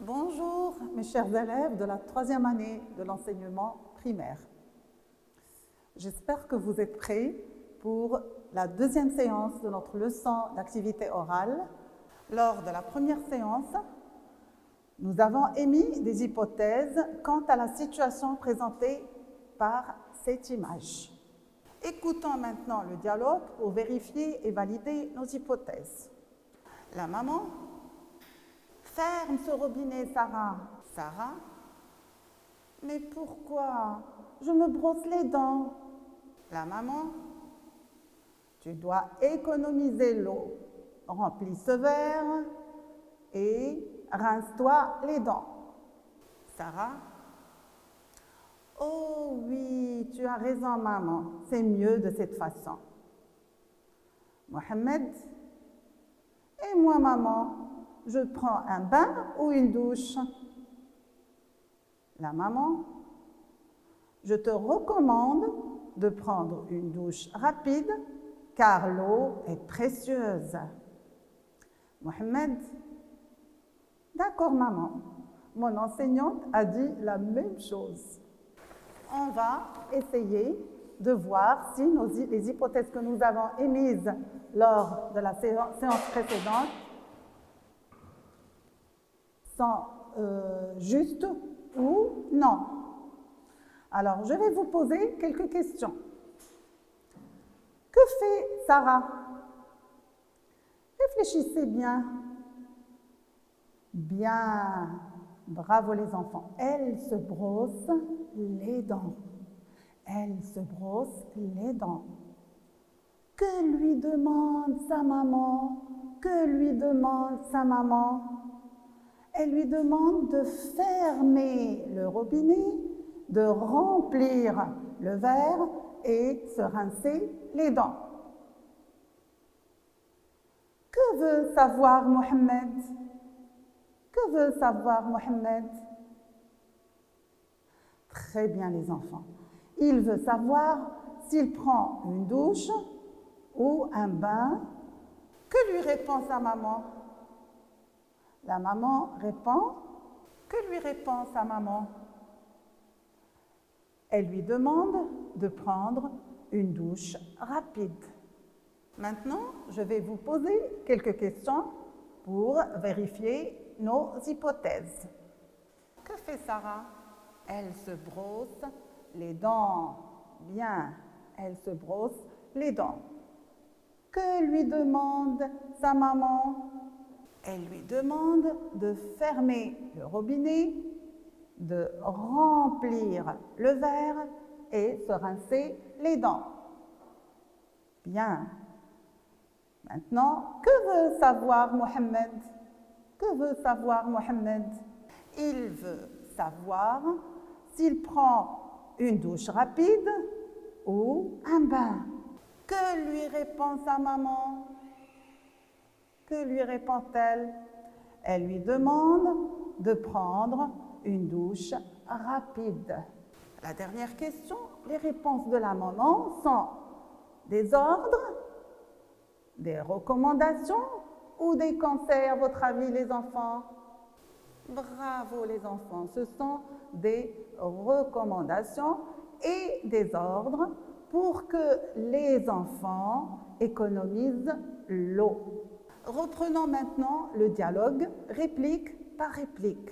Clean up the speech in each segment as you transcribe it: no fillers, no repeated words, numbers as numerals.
Bonjour mes chers élèves de la troisième année de l'enseignement primaire. J'espère que vous êtes prêts pour la deuxième séance de notre leçon d'activité orale. Lors de la première séance, nous avons émis des hypothèses quant à la situation présentée par cette image. Écoutons maintenant le dialogue pour vérifier et valider nos hypothèses. La maman: ferme ce robinet, Sarah. Sarah: mais pourquoi? Je me brosse les dents. La maman: tu dois économiser l'eau. Remplis ce verre et rince-toi les dents. Sarah: oh oui, tu as raison, maman, c'est mieux de cette façon. Mohamed: et moi, maman, je prends un bain ou une douche? La maman: je te recommande de prendre une douche rapide car l'eau est précieuse. Mohamed: d'accord, maman, mon enseignante a dit la même chose. On va essayer de voir si les hypothèses que nous avons émises lors de la séance précédente sont justes ou non. Alors, je vais vous poser quelques questions. Que fait Sarah? Réfléchissez bien. Bien. Bravo les enfants. Elle se brosse les dents. Elle se brosse les dents. Que lui demande sa maman? Que lui demande sa maman? Elle lui demande de fermer le robinet, de remplir le verre et se rincer les dents. Que veut savoir Mohamed? Que veut savoir Mohamed? Très bien les enfants. Il veut savoir s'il prend une douche ou un bain. Que lui répond sa maman? La maman répond. Que lui répond sa maman? Elle lui demande de prendre une douche rapide. Maintenant, je vais vous poser quelques questions pour vérifier nos hypothèses. Que fait Sarah? Elle se brosse les dents. Bien, elle se brosse les dents. Que lui demande sa maman? Elle lui demande de fermer le robinet, de remplir le verre et se rincer les dents. Bien. Maintenant, que veut savoir Mohamed? Que veut savoir Mohamed? Il veut savoir s'il prend une douche rapide ou un bain. Que lui répond sa maman? Que lui répond-elle? Elle lui demande de prendre une douche rapide. La dernière question, les réponses de la maman sont des ordres, des recommandations ou des conseils à votre avis les enfants? Bravo les enfants, ce sont des recommandations et des ordres pour que les enfants économisent l'eau. Reprenons maintenant le dialogue réplique par réplique.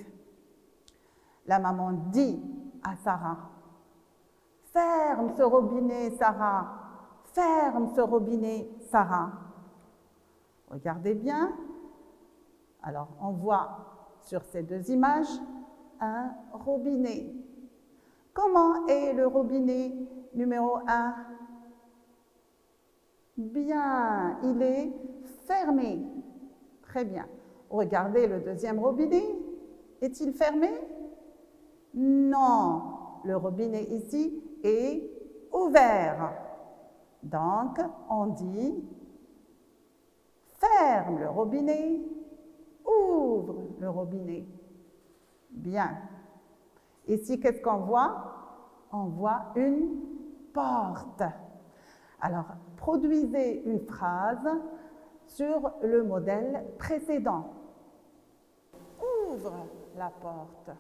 La maman dit à Sarah: ferme ce robinet, Sarah. Ferme ce robinet, Sarah. Regardez bien. Alors, on voit sur ces deux images un robinet. Comment est le robinet numéro 1? Bien, il est fermé. Très bien. Regardez le deuxième robinet. Est-il fermé? Non. Le robinet ici est ouvert. Donc, on dit ferme le robinet, ouvre le robinet. Bien. Ici, qu'est-ce qu'on voit? On voit une porte. Alors, produisez une phrase sur le modèle précédent. Ouvre la porte.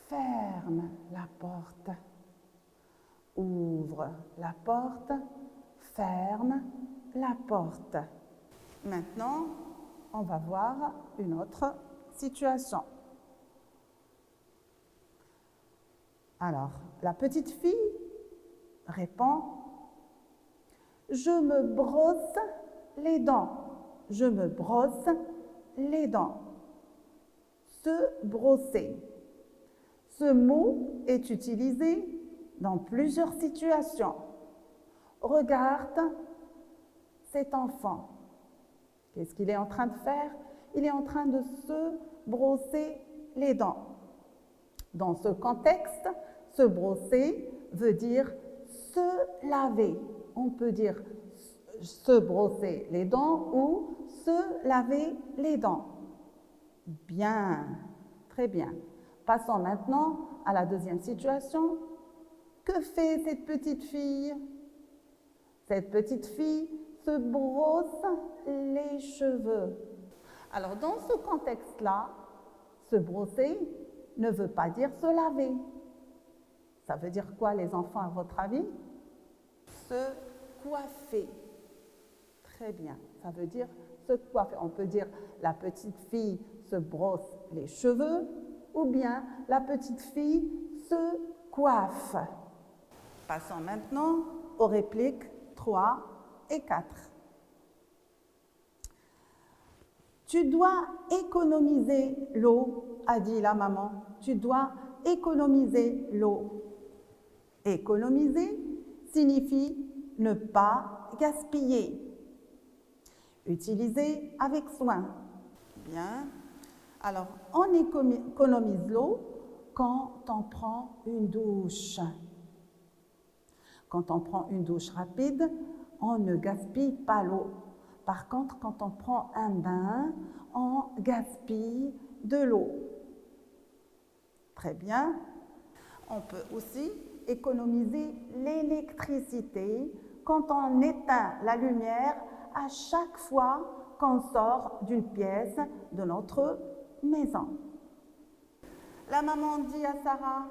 Ferme la porte. Ouvre la porte. Ferme la porte. Maintenant, on va voir une autre situation. Alors, la petite fille répond « Je me brosse les dents. Je me brosse les dents. » Se brosser. Ce mot est utilisé dans plusieurs situations. Regarde cet enfant. Qu'est-ce qu'il est en train de faire? Il est en train de se brosser les dents. Dans ce contexte, se brosser veut dire se laver. On peut dire se brosser les dents ou se laver les dents. Bien, très bien. Passons maintenant à la deuxième situation. Que fait cette petite fille? Cette petite fille se brosse les cheveux. Alors, dans ce contexte-là, se brosser ne veut pas dire se laver. Ça veut dire quoi, les enfants, à votre avis? Se coiffer. Très bien, ça veut dire se coiffer. On peut dire la petite fille se brosse les cheveux ou bien la petite fille se coiffe. Passons maintenant aux répliques 3 et 4. Tu dois économiser l'eau, a dit la maman. Tu dois économiser l'eau. Économiser signifie ne pas gaspiller. Utiliser avec soin. Bien. Alors, on économise l'eau quand on prend une douche. Quand on prend une douche rapide, on ne gaspille pas l'eau. Par contre, quand on prend un bain, on gaspille de l'eau. Très bien. On peut aussi économiser l'électricité quand on éteint la lumière à chaque fois qu'on sort d'une pièce de notre maison. La maman dit à Sarah,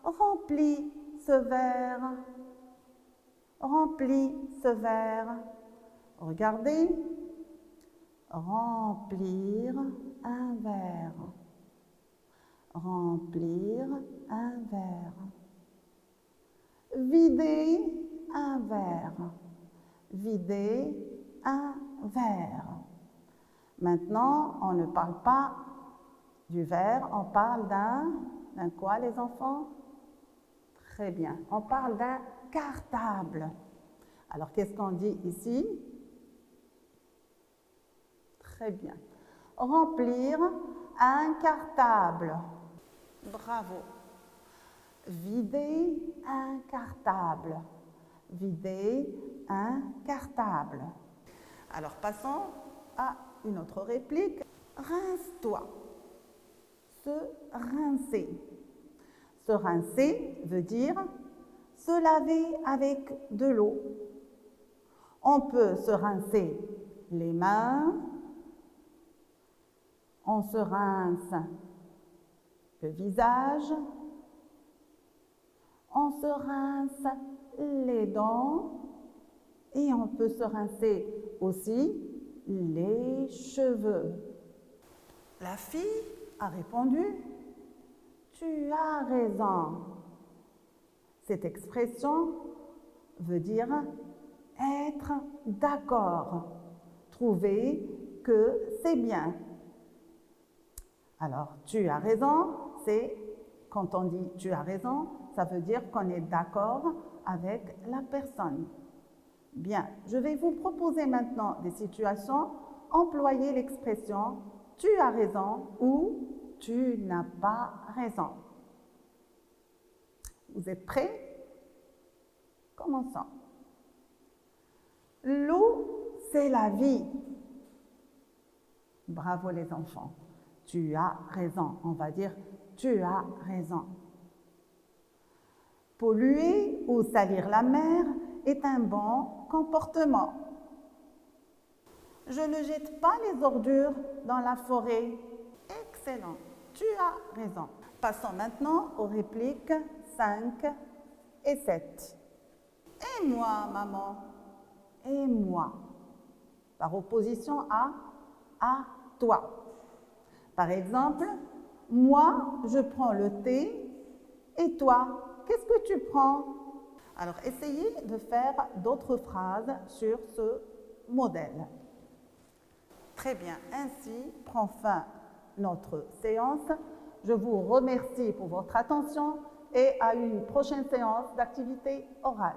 remplis ce verre. Remplis ce verre. Regardez, remplir un verre. Remplir un verre. Vider un verre. Vider un verre. Maintenant, on ne parle pas du verre, on parle d'un quoi, les enfants? Très bien, on parle d'un cartable. Alors, qu'est-ce qu'on dit ici? Très bien. Remplir un cartable. Bravo. Vider un cartable. Vider un cartable. Alors, passons à une autre réplique. Rince-toi. Se rincer. Se rincer veut dire se laver avec de l'eau. On peut se rincer les mains, on se rince le visage, on se rince les dents et on peut se rincer aussi les cheveux. La fille a répondu « Tu as raison ». Cette expression veut dire être d'accord, trouver que c'est bien. Alors, tu as raison, c'est quand on dit tu as raison, ça veut dire qu'on est d'accord avec la personne. Bien, je vais vous proposer maintenant des situations. Employez l'expression tu as raison ou tu n'as pas raison. Vous êtes prêts? Commençons. L'eau, c'est la vie. Bravo les enfants. Tu as raison. On va dire tu as raison. Polluer ou salir la mer est un bon comportement. Je ne jette pas les ordures dans la forêt. Excellent, tu as raison. Passons maintenant aux répliques 5 et 7. Et moi, maman? Et moi? Par opposition à toi. Par exemple, moi, je prends le thé et toi, qu'est-ce que tu prends? Alors, essayez de faire d'autres phrases sur ce modèle. Très bien, ainsi prend fin notre séance. Je vous remercie pour votre attention et à une prochaine séance d'activité orale.